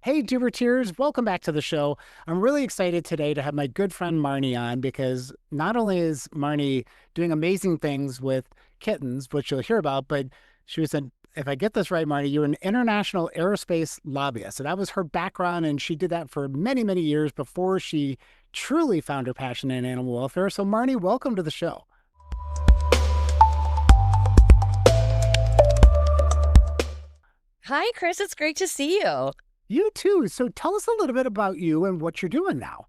Hey, Dooberteers, welcome back to the show. I'm really excited today to have my good friend Marnie on because not only is Marnie doing amazing things with kittens, which you'll hear about, but she was an, if I get this right, Marnie, you're an international aerospace lobbyist. So that was her background, and she did that for many, many years before she truly found her passion in animal welfare. So, Marnie, welcome to the show. Hi, Chris. It's great to see you. You too. So tell us a little bit about you and what you're doing now.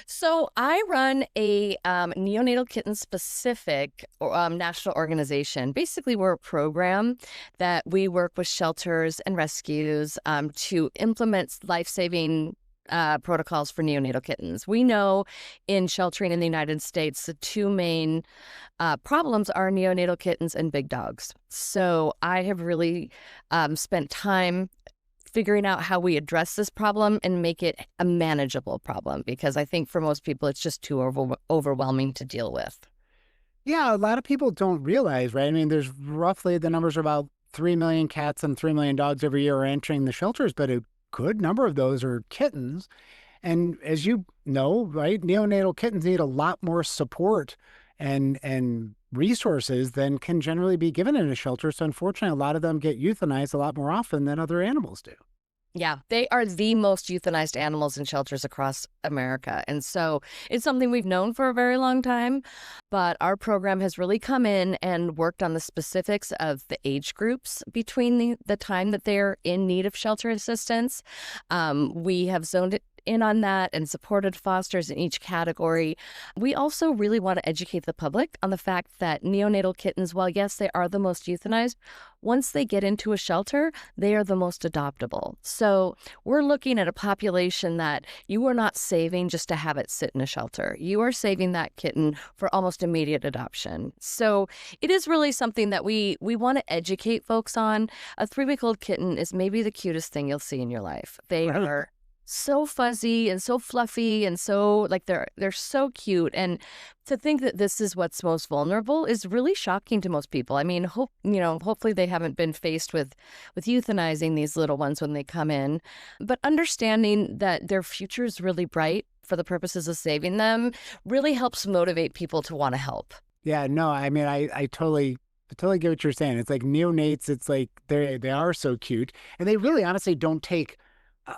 So I run a neonatal kitten specific national organization. Basically, we're a program that we work with shelters and rescues to implement life-saving protocols for neonatal kittens. We know in sheltering in the United States, the two main problems are neonatal kittens and big dogs. So I have really spent time figuring out how we address this problem and make it a manageable problem, because I think for most people, it's just too overwhelming to deal with. Yeah, a lot of people don't realize, right? I mean, there's roughly the numbers are about 3 million cats and 3 million dogs every year are entering the shelters, but a good number of those are kittens. And as you know, right, neonatal kittens need a lot more support and resources than can generally be given in a shelter. So unfortunately, a lot of them get euthanized a lot more often than other animals do. Yeah, they are the most euthanized animals in shelters across America. And so it's something we've known for a very long time, but our program has really come in and worked on the specifics of the age groups between the time that they're in need of shelter assistance. We have zoned it in on that and supported fosters in each category. We also really want to educate the public on the fact that neonatal kittens, while yes, they are the most euthanized, once they get into a shelter, they are the most adoptable. So we're looking at a population that you are not saving just to have it sit in a shelter. You are saving that kitten for almost immediate adoption. So it is really something that we want to educate folks on. A 3-week-old kitten is maybe the cutest thing you'll see in your life. They Right. are so fuzzy and so fluffy and so like they're so cute, and to think that this is what's most vulnerable is really shocking to most people. I mean, hopefully they haven't been faced with euthanizing these little ones when they come in, but understanding that their future is really bright for the purposes of saving them really helps motivate people to want to help. Yeah, no, I mean, I totally get what you're saying. It's like neonates, it's like they are so cute and they really honestly don't take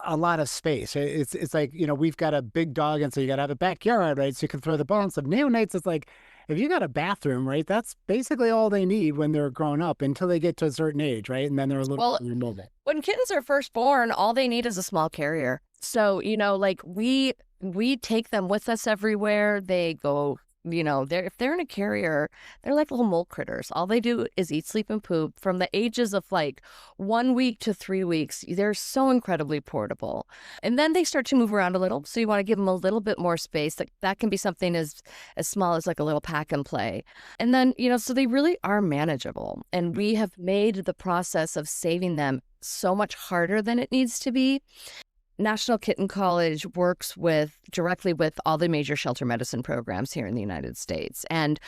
a lot of space. It's like, we've got a big dog and so you got to have a backyard, right? So you can throw the bones. Of neonates, it's like if you got a bathroom, right? That's basically all they need when they're grown up until they get to a certain age, right? And then they're a little Well, more mobile. when kittens are first born, all they need is a small carrier. So, like we take them with us everywhere. They go, if they're in a carrier, they're like little mole critters. All they do is eat, sleep, and poop. From the ages of like 1 week to 3 weeks, they're so incredibly portable. And then they start to move around a little. So you want to give them a little bit more space. That can be something as small as like a little pack and play. And then, so they really are manageable. And we have made the process of saving them so much harder than it needs to be. National Kitten College works directly with all the major shelter medicine programs here in the United States. And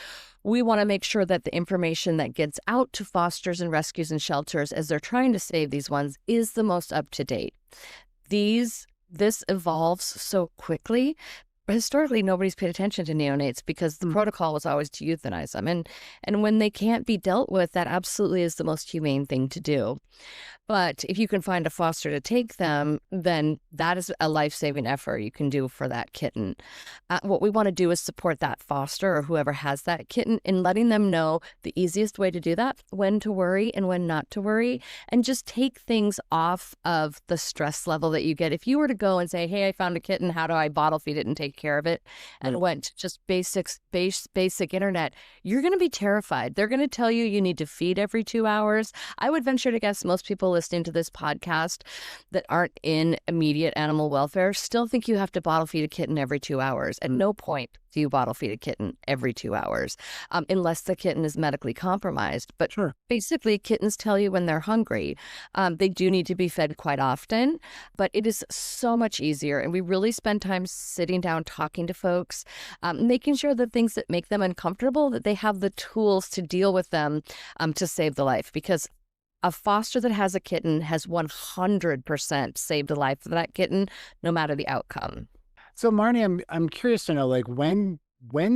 we want to make sure that the information that gets out to fosters and rescues and shelters as they're trying to save these ones is the most up to date. This evolves so quickly. Historically, nobody's paid attention to neonates because the protocol was always to euthanize them. And when they can't be dealt with, that absolutely is the most humane thing to do. But if you can find a foster to take them, then that is a life-saving effort you can do for that kitten. What we want to do is support that foster or whoever has that kitten in letting them know the easiest way to do that, when to worry and when not to worry, and just take things off of the stress level that you get. If you were to go and say, hey, I found a kitten, how do I bottle feed it and take care of it? And Right. went to just basic internet, you're going to be terrified. They're going to tell you need to feed every 2 hours. I would venture to guess most people listening to this podcast that aren't in immediate animal welfare still think you have to bottle feed a kitten every 2 hours. At no point do you bottle feed a kitten every 2 hours, unless the kitten is medically compromised. But Sure. basically, kittens tell you when they're hungry. They do need to be fed quite often, but it is so much easier. And we really spend time sitting down, talking to folks, making sure that things that make them uncomfortable, that they have the tools to deal with them to save the life. Because A foster that has a kitten has 100% saved the life of that kitten, no matter the outcome. So Marnie, I'm curious to know, like, when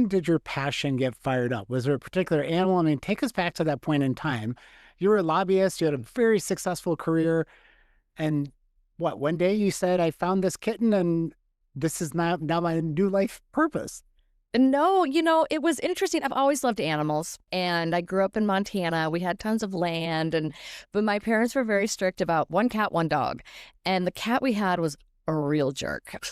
did your passion get fired up? Was there a particular animal? I mean, take us back to that point in time. You were a lobbyist, you had a very successful career, and what, one day you said, I found this kitten and this is now my new life purpose. No, it was interesting. I've always loved animals, and I grew up in Montana. We had tons of land, but my parents were very strict about one cat, one dog. And the cat we had was a real jerk.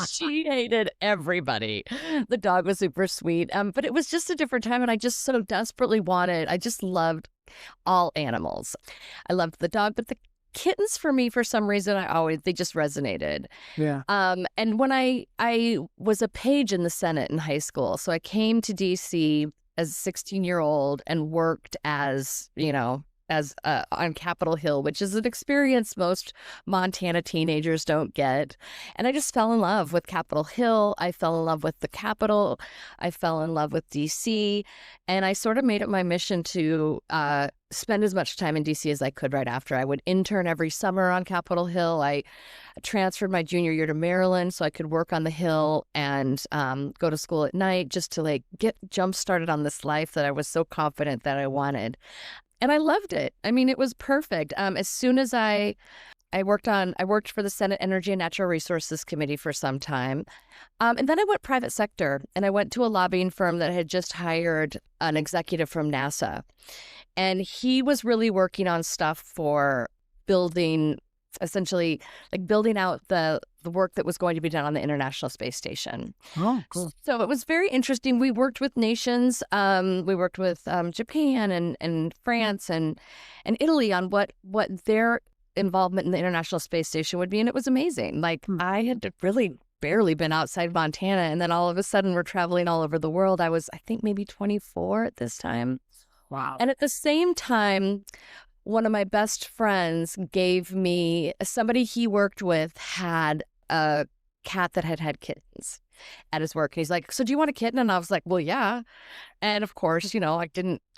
She hated everybody. The dog was super sweet. But it was just a different time, and I just so desperately I just loved all animals. I loved the dog, but the kittens for me, for some reason, they just resonated. Yeah. And when I was a page in the Senate in high school, so I came to DC as a 16-year-old and worked as on Capitol Hill, which is an experience most Montana teenagers don't get. And I just fell in love with Capitol Hill. I fell in love with the Capitol. I fell in love with DC. And I sort of made it my mission to spend as much time in DC as I could right after. I would intern every summer on Capitol Hill. I transferred my junior year to Maryland so I could work on the Hill and go to school at night, just to get jump started on this life that I was so confident that I wanted. And I loved it. I mean, it was perfect. As soon as I worked for the Senate Energy and Natural Resources Committee for some time. And then I went private sector, and I went to a lobbying firm that had just hired an executive from NASA. And he was really working on stuff for building out the work that was going to be done on the International Space Station. Oh, cool. So it was very interesting. We worked with nations. We worked with Japan and France and Italy on what their involvement in the International Space Station would be, and it was amazing. I had really barely been outside Montana, and then all of a sudden we're traveling all over the world. I was, I think, maybe 24 at this time. Wow. And at the same time, one of my best friends gave me, somebody he worked with had a cat that had kittens at his work. And he's like, so do you want a kitten? And I was like, well, yeah. And of course, I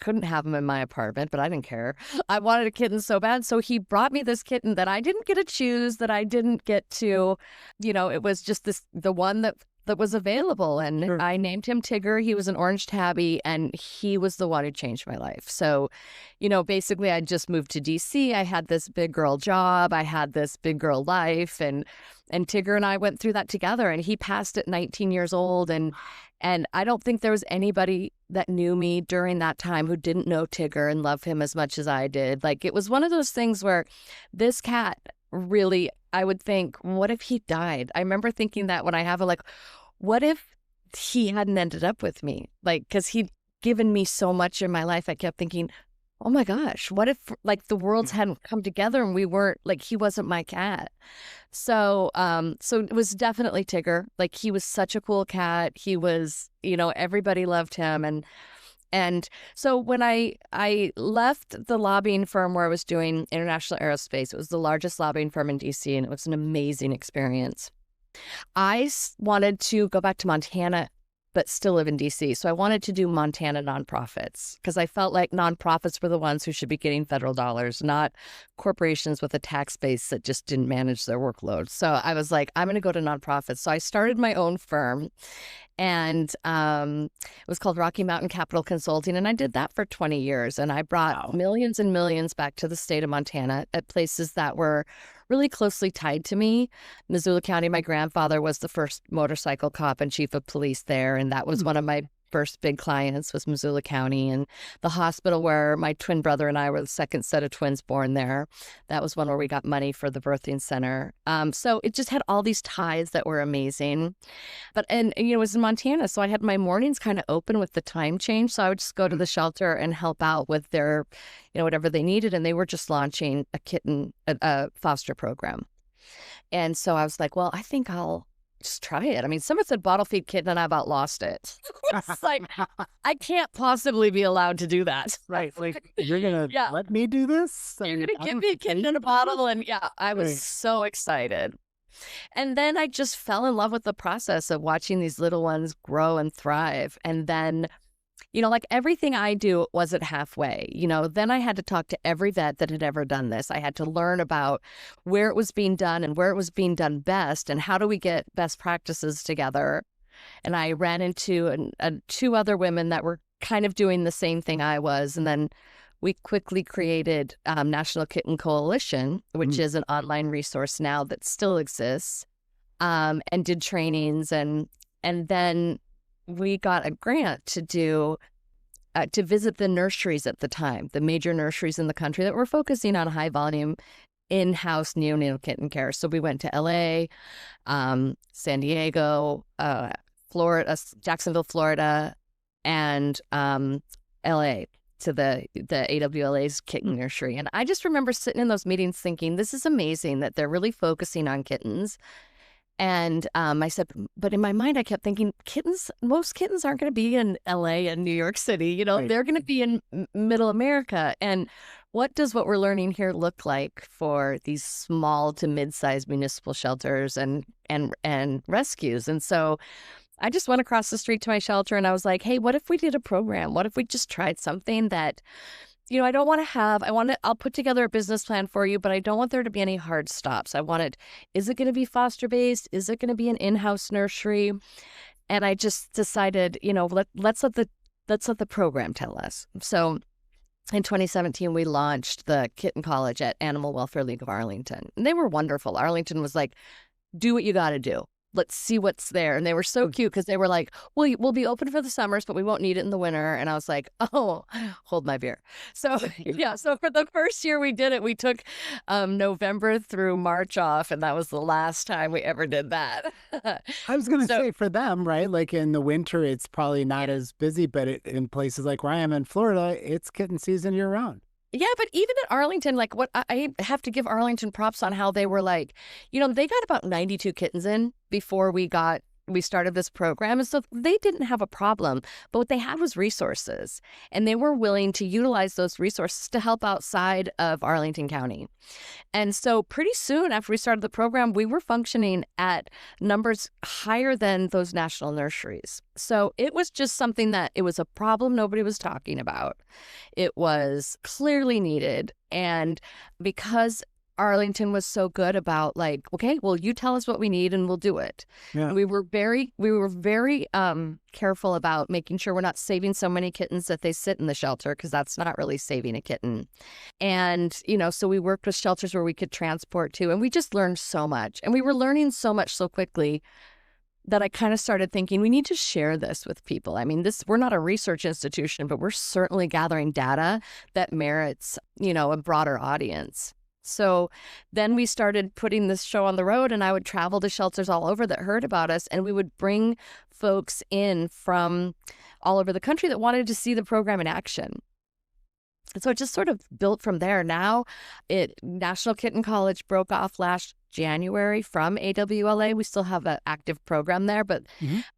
couldn't have him in my apartment, but I didn't care. I wanted a kitten so bad. So he brought me this kitten that I didn't get to choose, that I didn't get to, it was just the one that was available. And Sure. I named him Tigger. He was an orange tabby, and he was the one who changed my life. So, basically I just moved to DC. I had this big girl job. I had this big girl life, and Tigger and I went through that together, and he passed at 19 years old. And I don't think there was anybody that knew me during that time who didn't know Tigger and love him as much as I did. It was one of those things where this cat really, I would think, what if he died? I remember thinking that when I have it, what if he hadn't ended up with me? Because he'd given me so much in my life. I kept thinking, oh my gosh, what if the worlds hadn't come together and we weren't, he wasn't my cat? So it was definitely Tigger. He was such a cool cat. He was, everybody loved him. And so when I left the lobbying firm where I was doing international aerospace, it was the largest lobbying firm in DC, and it was an amazing experience. I wanted to go back to Montana, but still live in DC. So I wanted to do Montana nonprofits, because I felt like nonprofits were the ones who should be getting federal dollars, not corporations with a tax base that just didn't manage their workload. So I was like, I'm going to go to nonprofits. So I started my own firm, and it was called Rocky Mountain Capital Consulting. And I did that for 20 years. And I brought millions and millions back to the state of Montana at places that were really closely tied to me. Missoula County, my grandfather was the first motorcycle cop and chief of police there. And that was one of my first big clients, was Missoula County. And the hospital where my twin brother and I were the second set of twins born there, that was one where we got money for the birthing center. So it just had all these ties that were amazing. And it was in Montana, so I had my mornings kind of open with the time change. So I would just go to the shelter and help out with their, whatever they needed. And they were just launching a foster program. And so I was like, well, I think I'll just try it. I mean, someone said bottle feed kitten, and I about lost it. It's like, I can't possibly be allowed to do that. Right. You're going to let me do this? You're going to give me a kitten in a bottle? And I was so excited. And then I just fell in love with the process of watching these little ones grow and thrive. And then, like everything I do wasn't halfway. Then I had to talk to every vet that had ever done this. I had to learn about where it was being done and where it was being done best and how do we get best practices together. And I ran into two other women that were kind of doing the same thing I was. And then we quickly created National Kitten Coalition, which is an online resource now that still exists, and did trainings. And then we got a grant to do to visit the nurseries at the time, the major nurseries in the country that were focusing on high volume in-house neonatal kitten care. So we went to LA, San Diego, Florida, Jacksonville, Florida, and LA to the AWLA's kitten nursery. And I just remember sitting in those meetings thinking, this is amazing that they're really focusing on kittens. And I said, but in my mind, I kept thinking, most kittens aren't going to be in LA and New York City. Right. They're going to be in middle America. And what does what we're learning here look like for these small to mid-sized municipal shelters and rescues? And so I just went across the street to my shelter and I was like, hey, what if we did a program? What if we just tried something that I'll put together a business plan for you, but I don't want there to be any hard stops. Is it going to be foster based? Is it going to be an in-house nursery? And I just decided, let's let the program tell us. So in 2017, we launched the Kitten College at Animal Welfare League of Arlington. And they were wonderful. Arlington was like, do what you got to do. Let's see what's there. And they were so cute because they were like, we'll be open for the summers, but we won't need it in the winter. And I was like, oh, hold my beer. So so for the first year we did it, we took November through March off. And that was the last time we ever did that. I was going to say for them, right? Like in the winter, it's probably not as busy, but in places like where I am in Florida, it's kitten season year round. Yeah, but even at Arlington, like what I have to give Arlington props on how they were like, they got about 92 kittens in before we started this program. And so they didn't have a problem, but what they had was resources, and they were willing to utilize those resources to help outside of Arlington County. And so pretty soon after we started the program, we were functioning at numbers higher than those national nurseries. So it was just something that it was a problem nobody was talking about. It was clearly needed. And because Arlington was so good about like, okay, well, you tell us what we need and we'll do it. Yeah. We were very careful about making sure we're not saving so many kittens that they sit in the shelter, because that's not really saving a kitten. And, so we worked with shelters where we could transport to, and we just learned so much. And we were learning so much so quickly that I kind of started thinking we need to share this with people. I mean, we're not a research institution, but we're certainly gathering data that merits, a broader audience. So then we started putting this show on the road, and I would travel to shelters all over that heard about us, and we would bring folks in from all over the country that wanted to see the program in action. And so it just sort of built from there. Now, National Kitten College broke off last January from AWLA. We still have an active program there, but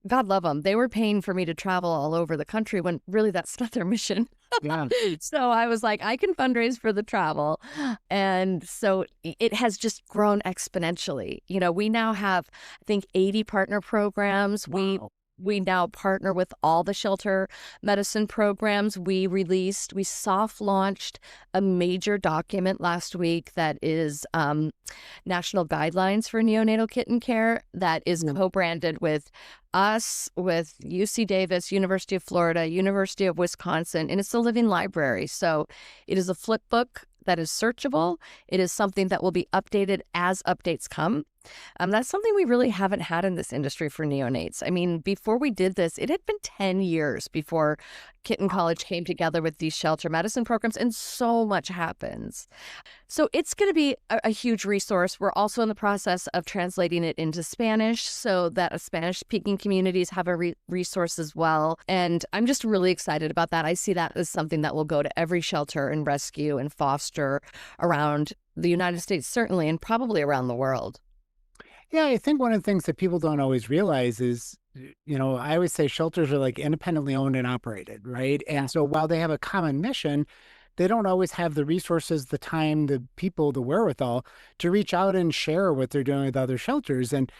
God love them. They were paying for me to travel all over the country when really that's not their mission. Yeah. So I was like, I can fundraise for the travel. And so it has just grown exponentially. We now have, I think, 80 partner programs. Wow. We now partner with all the shelter medicine programs. We soft launched a major document last week that is national guidelines for neonatal kitten care that is co-branded with us, with UC Davis, University of Florida, University of Wisconsin, and it's a living library. So it is a flip book that is searchable. It is something that will be updated as updates come. That's something we really haven't had in this industry for neonates. I mean, before we did this, it had been 10 years before Kitten College came together with these shelter medicine programs, and so much happens. So it's going to be a huge resource. We're also in the process of translating it into Spanish so that Spanish-speaking communities have a resource as well. And I'm just really excited about that. I see that as something that will go to every shelter and rescue and foster around the United States, certainly, and probably around the world. Yeah, I think one of the things that people don't always realize is, I always say shelters are like independently owned and operated, right? And so while they have a common mission, they don't always have the resources, the time, the people, the wherewithal to reach out and share what they're doing with other shelters. And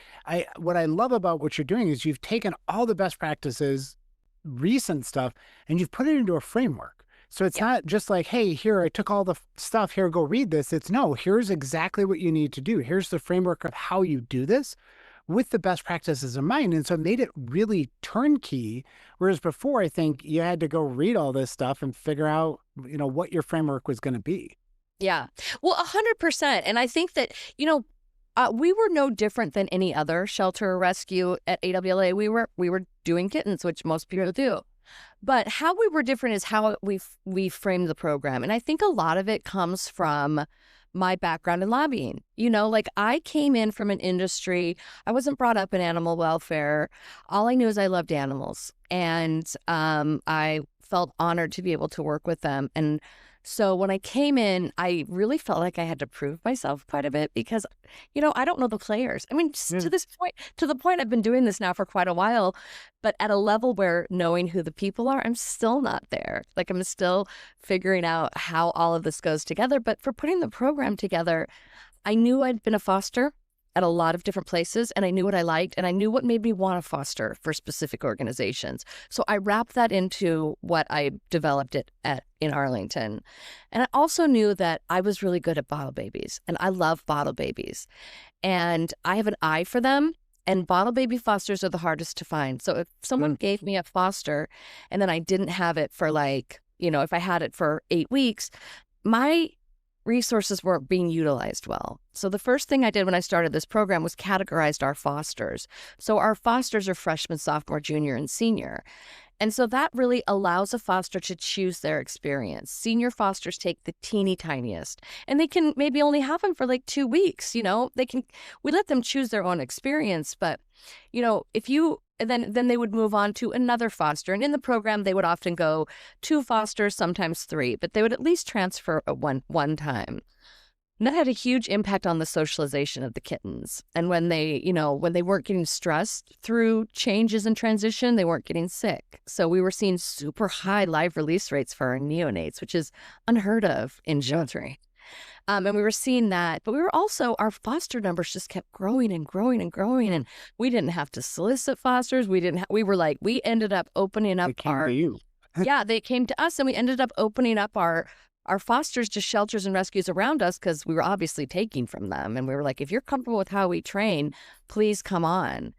what I love about what you're doing is you've taken all the best practices recent stuff, and you've put it into a framework. So it's Yeah. not just like, hey, here, I took all the stuff, here, go read this. It's no, here's exactly what you need to do. Here's the framework of how you do this with the best practices in mind. And so it made it really turnkey. Whereas before, I think you had to go read all this stuff and figure out, what your framework was going to be. Yeah. Well, 100%. And I think that, we were no different than any other shelter or rescue at AWLA. We were doing kittens, which most people do. But how we were different is how we framed the program. And I think a lot of it comes from my background in lobbying. Like I came in from an industry, I wasn't brought up in animal welfare. All I knew is I loved animals. And I felt honored to be able to work with them. And so when I came in, I really felt like I had to prove myself quite a bit because, I don't know the players. I mean, just Yeah. to the point I've been doing this now for quite a while, but at a level where knowing who the people are, I'm still not there. Like I'm still figuring out how all of this goes together. But for putting the program together, I knew I'd been a foster at a lot of different places, and I knew what I liked, and I knew what made me want to foster for specific organizations. So I wrapped that into what I developed it in Arlington. And I also knew that I was really good at bottle babies, and I love bottle babies. And I have an eye for them, and bottle baby fosters are the hardest to find. So if someone gave me a foster and then I didn't have it for if I had it for 8 weeks, my resources weren't being utilized well. So the first thing I did when I started this program was categorized our fosters. So our fosters are freshman, sophomore, junior, and senior. And so that really allows a foster to choose their experience. Senior fosters take the teeny tiniest, and they can maybe only have them for like 2 weeks. We let them choose their own experience, but if you and then they would move on to another foster. And in the program, they would often go 2 fosters, sometimes 3, but they would at least transfer at one time. And that had a huge impact on the socialization of the kittens. And when they weren't getting stressed through changes and transition, they weren't getting sick. So we were seeing super high live release rates for our neonates, which is unheard of in sheltering. And we were seeing that, but we were also, our foster numbers just kept growing and growing and growing. And we didn't have to solicit fosters. We ended up opening up It came to you. yeah, they came to us, and we ended up opening up our fosters to shelters and rescues around us because we were obviously taking from them. And we were like, if you're comfortable with how we train, please come on.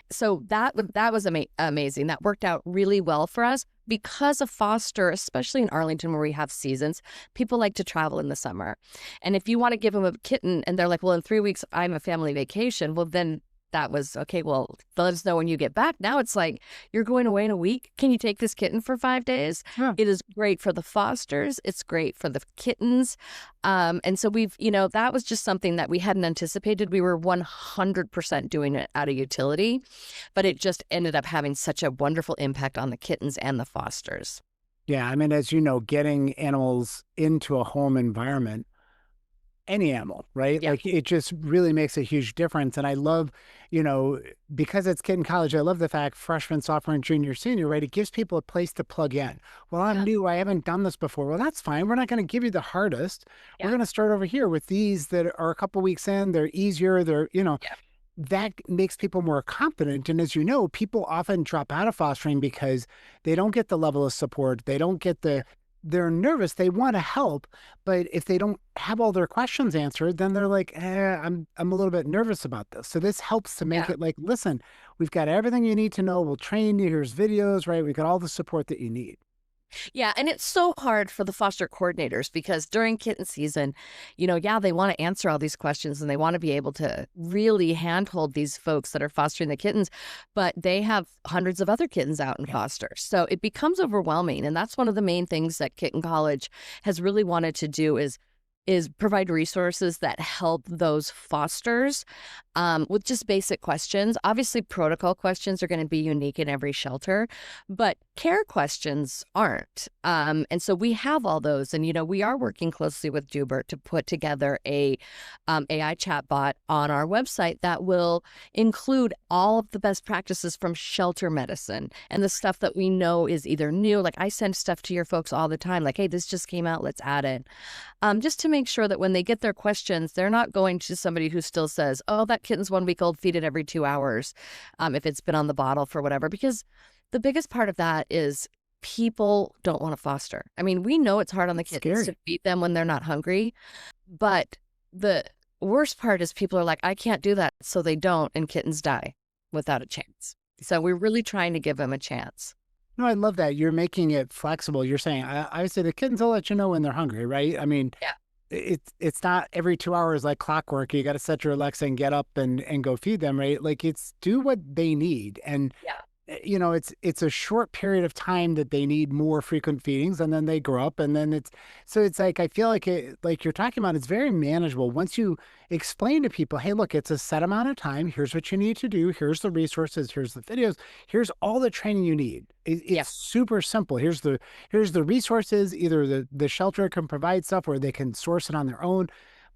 So that was amazing. That worked out really well for us because of foster, especially in Arlington where we have seasons. People like to travel in the summer. And if you want to give them a kitten and they're like, well, in 3 weeks, I'm a family vacation. Well, then that was okay. Well, let us know when you get back. Now it's like, you're going away in a week. Can you take this kitten for 5 days? Yeah. It is great for the fosters. It's great for the kittens. And so that was just something that we hadn't anticipated. We were 100% doing it out of utility, but it just ended up having such a wonderful impact on the kittens and the fosters. Yeah. I mean, as you know, getting animals into a home environment, any animal, right? Yeah. Like it just really makes a huge difference. And I love, because it's Kitten College, I love the fact freshman, sophomore, and junior, senior, right? It gives people a place to plug in. Well, I'm Yeah. new. I haven't done this before. Well, that's fine. We're not going to give you the hardest. Yeah. We're going to start over here with these that are a couple weeks in. They're easier. Yeah. That makes people more confident. And as you know, people often drop out of fostering because they don't get the level of support. They don't get they're nervous. They want to help, but if they don't have all their questions answered, then they're like, I'm a little bit nervous about this. So this helps to make Yeah. it like, listen, we've got everything you need to know. We'll train you. Here's videos, right? We've got all the support that you need. Yeah, and it's so hard for the foster coordinators because during kitten season, they want to answer all these questions and they want to be able to really handhold these folks that are fostering the kittens, but they have hundreds of other kittens out in foster. So it becomes overwhelming. And that's one of the main things that Kitten College has really wanted to do is provide resources that help those fosters with just basic questions. Obviously, protocol questions are going to be unique in every shelter, but care questions aren't. And so we have all those. And, we are working closely with Doobert to put together a AI chatbot on our website that will include all of the best practices from shelter medicine and the stuff that we know is either new. Like I send stuff to your folks all the time, like, hey, this just came out, let's add it. Just to make sure that when they get their questions, they're not going to somebody who still says, oh, that kitten's 1 week old, feed it every 2 hours if it's been on the bottle for whatever. Because The biggest part of that is people don't want to foster. I mean, we know it's hard on the It's kittens scary. to feed them when they're not hungry, but the worst part is people are like, I can't do that. So they don't, and kittens die without a chance. So we're really trying to give them a chance. No, I love that. You're making it flexible. You're saying, I say the kittens will let you know when they're hungry, right? I mean, Yeah. it's not every 2 hours like clockwork. You got to set your Alexa and get up and go feed them, right? Like it's do what they need. And Yeah. it's a short period of time that they need more frequent feedings, and then they grow up, and then it's like I feel like like you're talking about, it's very manageable once you explain to people, hey, look, it's a set amount of time. Here's what you need to do. Here's the resources. Here's the videos. Here's all the training you need. Yeah. It's super simple. Here's the resources. Either the shelter can provide stuff, or they can source it on their own.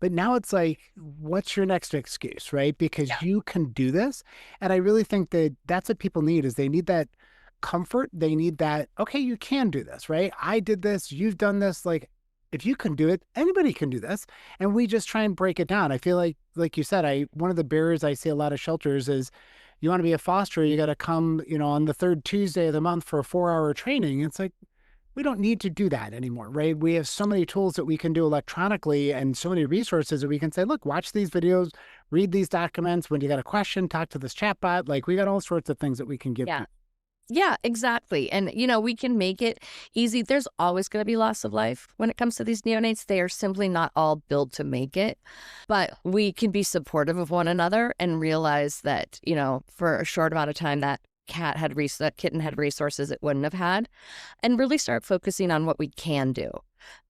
But now it's like, what's your next excuse, right? Yeah. Because you can do this. And I really think that that's what people need is they need that comfort. They need that, okay, you can do this, right? I did this. You've done this. Like, if you can do it, anybody can do this. And we just try and break it down. I feel like you said, one of the barriers I see a lot of shelters is you want to be a foster, you got to come, on the third Tuesday of the month for a 4-hour training. It's like, we don't need to do that anymore, right? We have so many tools that we can do electronically and so many resources that we can say, look, watch these videos, read these documents. When you got a question, talk to this chatbot. Like we got all sorts of things that we can give Yeah. people. Yeah, exactly. And, we can make it easy. There's always going to be loss of life when it comes to these neonates. They are simply not all built to make it. But we can be supportive of one another and realize that, for a short amount of time, that that kitten had resources it wouldn't have had, and really start focusing on what we can do.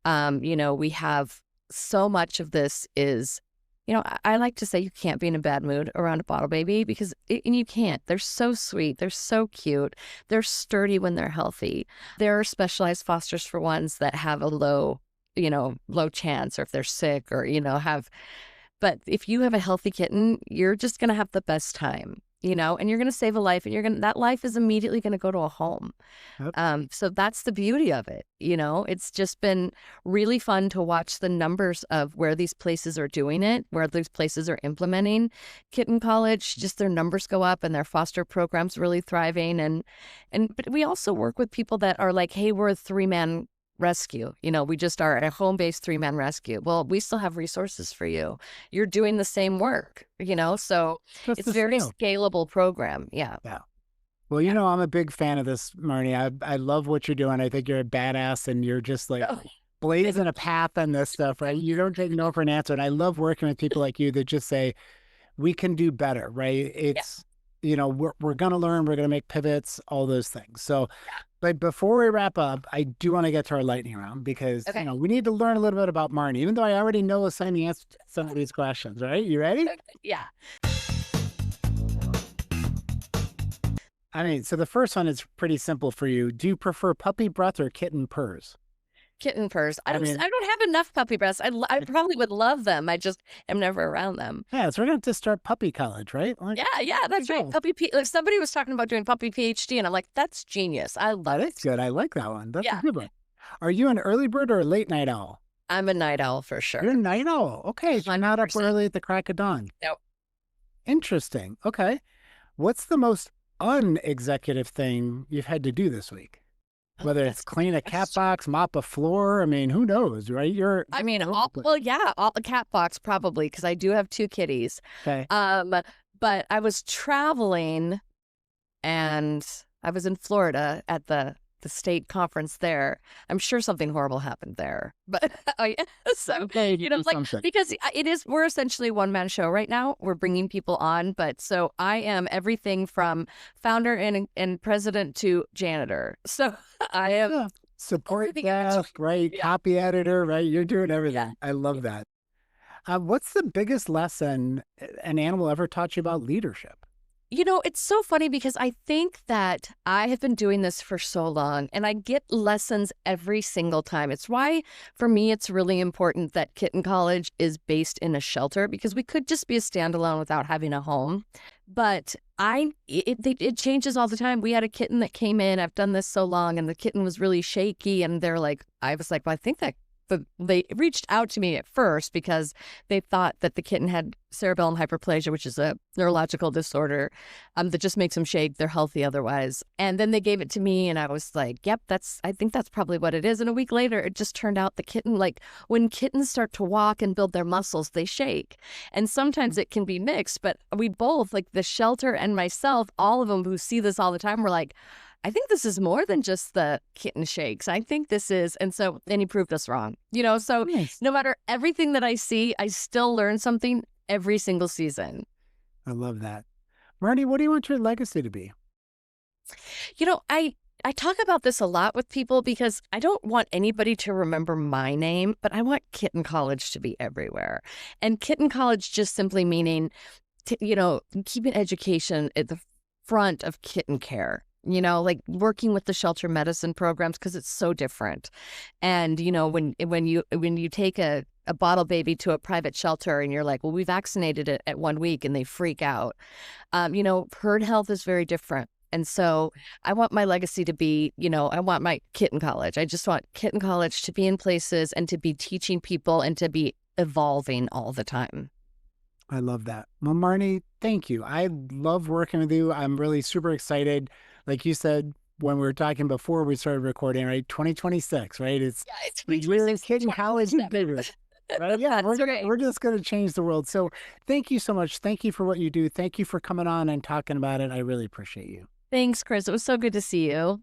We have so much of this is, I like to say you can't be in a bad mood around a bottle baby because and you can't. They're so sweet. They're so cute. They're sturdy when they're healthy. There are specialized fosters for ones that have a low chance, or if they're sick or, but if you have a healthy kitten, you're just going to have the best time. And you're going to save a life, and that life is immediately going to go to a home. Yep. So that's the beauty of it. It's just been really fun to watch the numbers of where these places are doing it, where these places are implementing Kitten College, just their numbers go up and their foster program's really thriving. But we also work with people that are like, hey, we're a 3-man rescue. We just are a home-based 3-man rescue. Well, we still have resources for you. You're doing the same work, so Just it's the very scale. scalable program. Yeah. Yeah. Well, I'm a big fan of this, Marnie. I love what you're doing. I think you're a badass, and you're just like Oh, blazing a path on this stuff, right? You don't take no for an answer. And I love working with people like you that just say, we can do better, right? yeah. We're going to learn, we're going to make pivots, all those things. So, Yeah. but before we wrap up, I do want to get to our lightning round because, Okay. we need to learn a little bit about Marnie, even though I already know some of the answers to some of these questions, right? You ready? Okay. Yeah. I mean, so the first one is pretty simple for you. Do you prefer puppy breath or kitten purrs? Kitten purrs. I I don't mean, have enough puppy breaths. I probably would love them. I just am never around them. yeah, so we're going to start puppy college, right? Like, Yeah, that's right. cool. Like somebody was talking about doing puppy PhD, and I'm like, that's genius. I love That it. is good. I like that one. That's a Yeah. good one. Are you an early bird or a late night owl? I'm a night owl for You're a sure. night owl. Okay, so you're not up 100%. early at the crack of dawn. Nope. Interesting. Okay. What's the most unexecutive thing you've had to do this week? Oh, Whether that's it's a good clean a cat question. box, mop a floor. I mean, who knows, right? I mean, you're all the cat box probably, because I do have 2 kitties. okay. But I was traveling, and I was in Florida at the state conference there. I'm sure something horrible happened there. But oh yeah, so Okay, something. because we're essentially a 1-man show right now. We're bringing people on, but so I am everything from founder and president to janitor. So I am Yeah. Support everything in between. desk, right? Yeah. Copy editor, right? You're doing everything. Yeah. I love that. What's the biggest lesson an animal ever taught you about leadership? It's so funny because I think that I have been doing this for so long, and I get lessons every single time. It's why, for me, it's really important that Kitten College is based in a shelter, because we could just be a standalone without having a home. But it changes all the time. We had a kitten that came in. I've done this so long, and the kitten was really shaky, and I was like, well, I think that they reached out to me at first because they thought that the kitten had cerebellum hyperplasia, which is a neurological disorder that just makes them shake. They're healthy otherwise. And then they gave it to me, and I was like, yep, I think that's probably what it is. And a week later, it just turned out the kitten, like when kittens start to walk and build their muscles, they shake. And sometimes it can be mixed, but we both, like the shelter and myself, all of them who see this all the time, were like, I think this is more than just the kitten shakes. I think this is, and he proved us wrong. So Nice. no matter everything that I see, I still learn something every single season. I love that. Marnie, what do you want your legacy to be? I talk about this a lot with people because I don't want anybody to remember my name, but I want Kitten College to be everywhere. And Kitten College just simply meaning, keeping education at the front of kitten care. Like working with the shelter medicine programs because it's so different. And when you take a bottle baby to a private shelter and you're like, well, we vaccinated it at 1 week, and they freak out. Herd health is very different. And so I want my legacy to be, I want my Kitten College. I just want Kitten College to be in places and to be teaching people and to be evolving all the time. I love that. Well, Marnie, thank you. I love working with you. I'm really super excited. Like you said, when we were talking before we started recording, right? 2026, right? Yeah, it's We're Kitten College is bigger. Right? Yeah, That's right. we're just going to change the world. So thank you so much. Thank you for what you do. Thank you for coming on and talking about it. I really appreciate you. Thanks, Chris. It was so good to see you.